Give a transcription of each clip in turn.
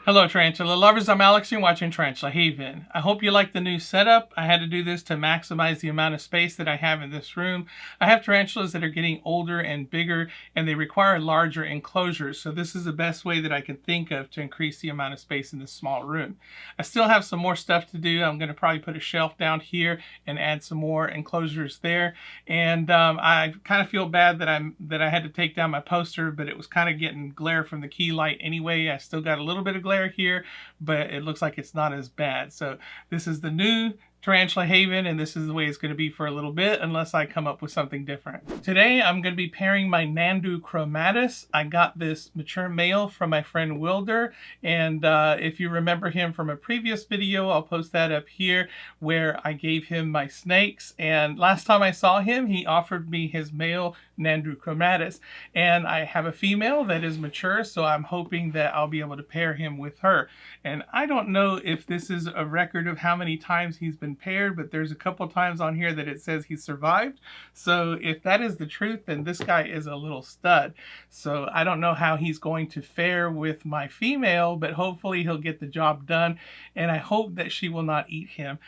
Hello Tarantula lovers, I'm Alex and you're watching Tarantula Haven. I hope you like the new setup. I had to do this to maximize the amount of space that I have in this room. I have tarantulas that are getting older and bigger and they require larger enclosures, so this is the best way that I can think of to increase the amount of space in this small room. I still have some more stuff to do. I'm going to probably put a shelf down here and add some more enclosures there, and I kind of feel bad that I had to take down my poster, but it was kind of getting glare from the key light anyway. I still got a little bit of glare here, but it looks like it's not as bad. So this is the new Tarantula Haven, and this is the way it's going to be for a little bit unless I come up with something different. Today I'm going to be pairing my Nhandu Chromatus. I got this mature male from my friend Wilder, and if you remember him from a previous video, I'll post that up here where I gave him my snakes, and last time I saw him he offered me his male Nhandu Chromatus, and I have a female that is mature, so I'm hoping that I'll be able to pair him with her. And I don't know if this is a record of how many times he's been paired, but there's a couple times on here that it says he survived. So if that is the truth, then this guy is a little stud. So I don't know how he's going to fare with my female, but hopefully he'll get the job done, and I hope that she will not eat him.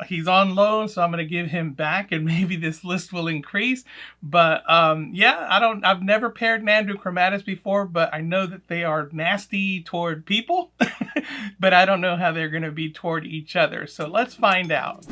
He's on loan, so I'm going to give him back, and maybe this list will increase. But yeah, I've never paired Nhandu Chromatus before, but I know that they are nasty toward people, but I don't know how they're going to be toward each other. So let's find out.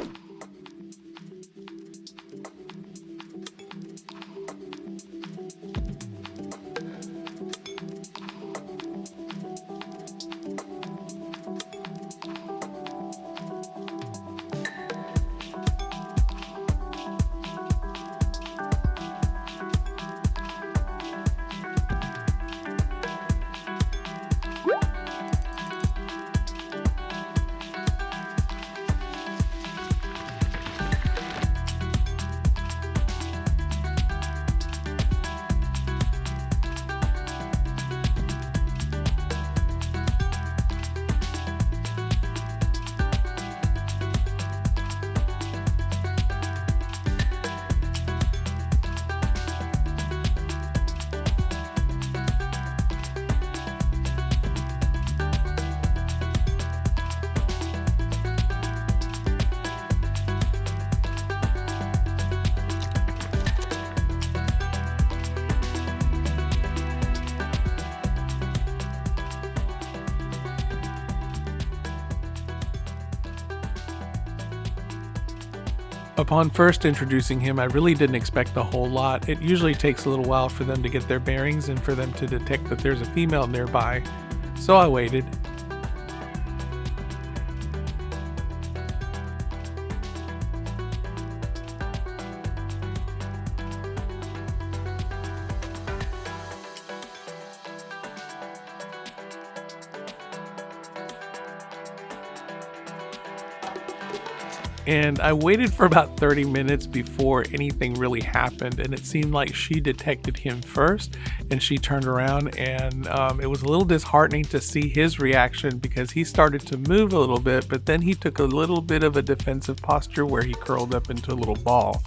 Upon first introducing him, I really didn't expect a whole lot. It usually takes a little while for them to get their bearings and for them to detect that there's a female nearby, so I waited. And I waited for about 30 minutes before anything really happened, and it seemed like she detected him first and she turned around, and it was a little disheartening to see his reaction because he started to move a little bit, but then he took a little bit of a defensive posture where he curled up into a little ball.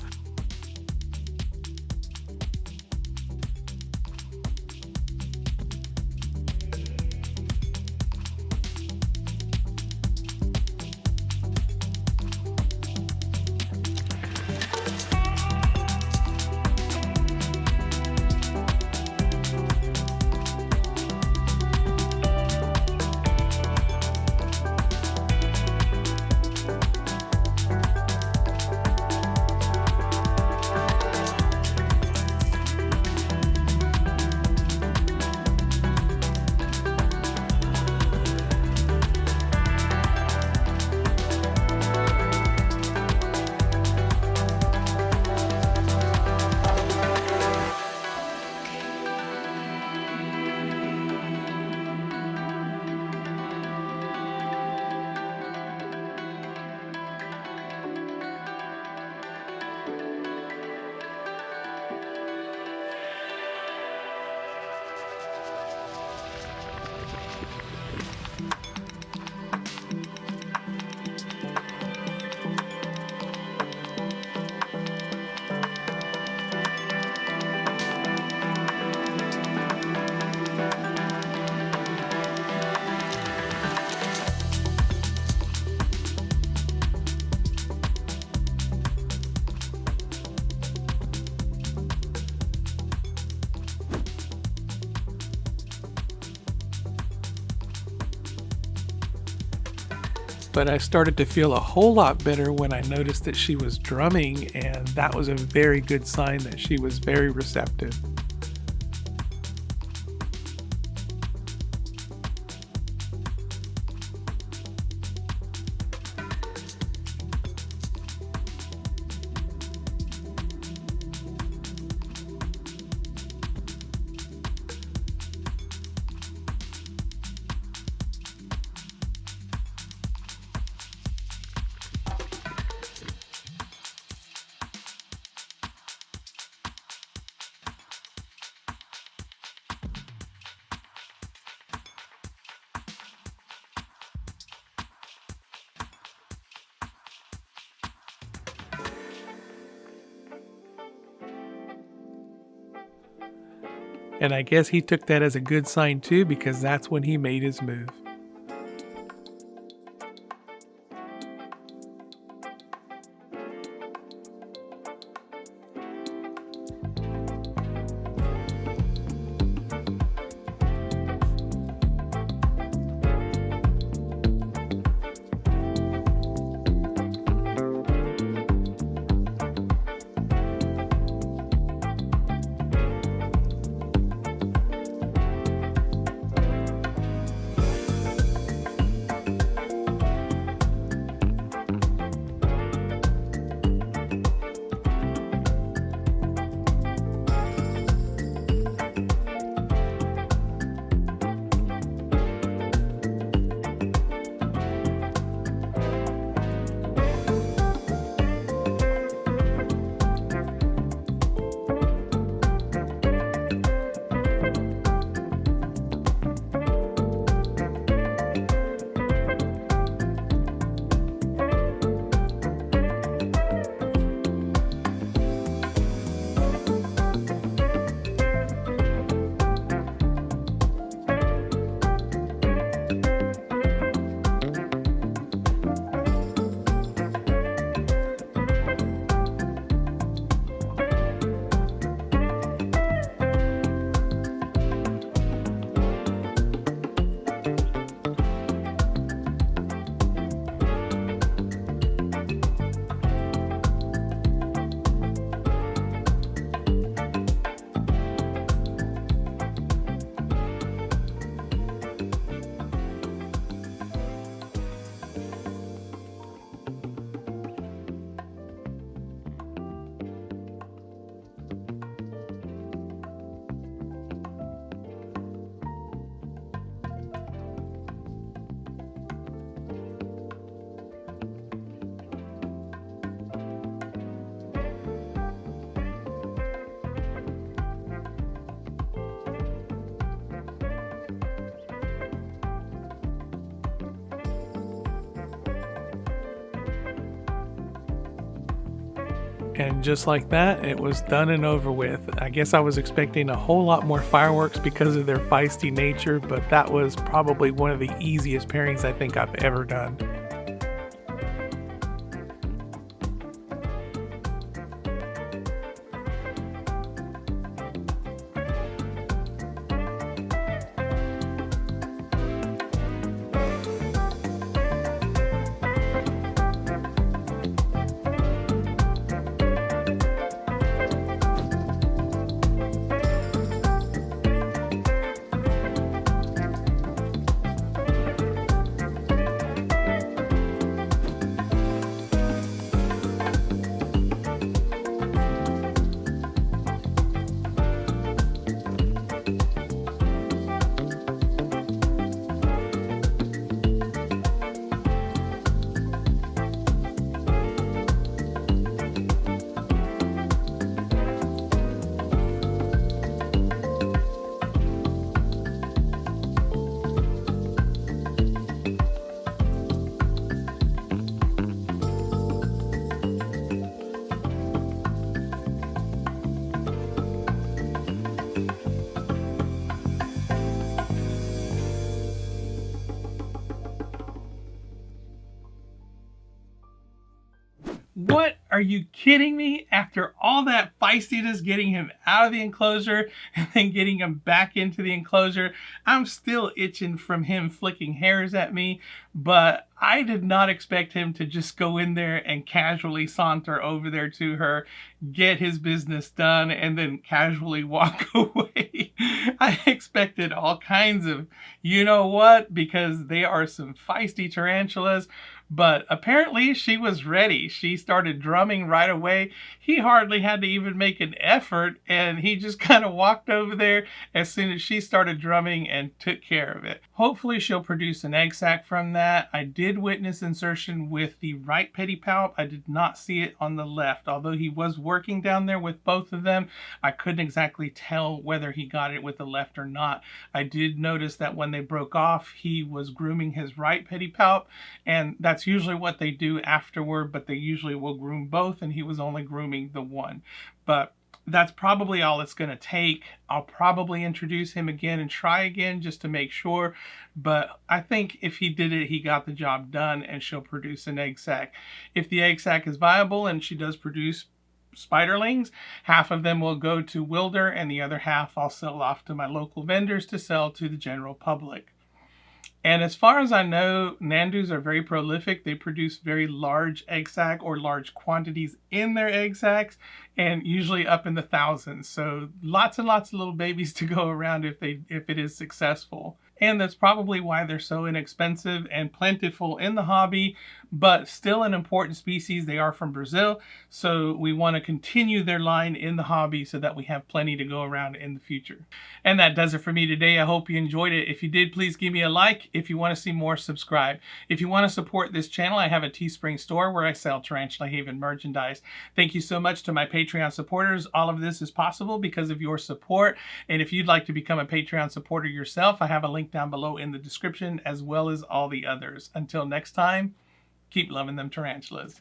but I started to feel a whole lot better when I noticed that she was drumming, and that was a very good sign that she was very receptive. And I guess he took that as a good sign too, because that's when he made his move. And just like that, it was done and over with. I guess I was expecting a whole lot more fireworks because of their feisty nature, but that was probably one of the easiest pairings I think I've ever done. Are you kidding me? After all that feistiness, getting him out of the enclosure and then getting him back into the enclosure, I'm still itching from him flicking hairs at me, but I did not expect him to just go in there and casually saunter over there to her, get his business done, and then casually walk away. I expected all kinds of, you know what, because they are some feisty tarantulas, but apparently she was ready. She started drumming right away. He hardly had to even make an effort, and he just kind of walked over there as soon as she started drumming and took care of it. Hopefully she'll produce an egg sac from that. I did witness insertion with the right pedipalp. I did not see it on the left. Although he was working down there with both of them, I couldn't exactly tell whether he got it with the left or not. I did notice that when they broke off, he was grooming his right pedipalp, and that's usually what they do afterward, but they usually will groom both, and he was only grooming the one. But that's probably all it's going to take. I'll probably introduce him again and try again just to make sure. But I think if he did it, he got the job done, and she'll produce an egg sac. If the egg sac is viable and she does produce spiderlings, half of them will go to Wilder and the other half I'll sell off to my local vendors to sell to the general public. And as far as I know, Nhandus are very prolific. They produce very large egg sac or large quantities in their egg sacs, and usually up in the thousands. So lots and lots of little babies to go around if it is successful. And that's probably why they're so inexpensive and plentiful in the hobby, but still an important species. They are from Brazil, so we want to continue their line in the hobby so that we have plenty to go around in the future. And that does it for me today. I hope you enjoyed it. If you did, please give me a like. If you want to see more, subscribe. If you want to support this channel, I have a Teespring store where I sell Tarantula Haven merchandise. Thank you so much to my Patreon supporters. All of this is possible because of your support. And if you'd like to become a Patreon supporter yourself, I have a link down below in the description, as well as all the others. Until next time, keep loving them tarantulas.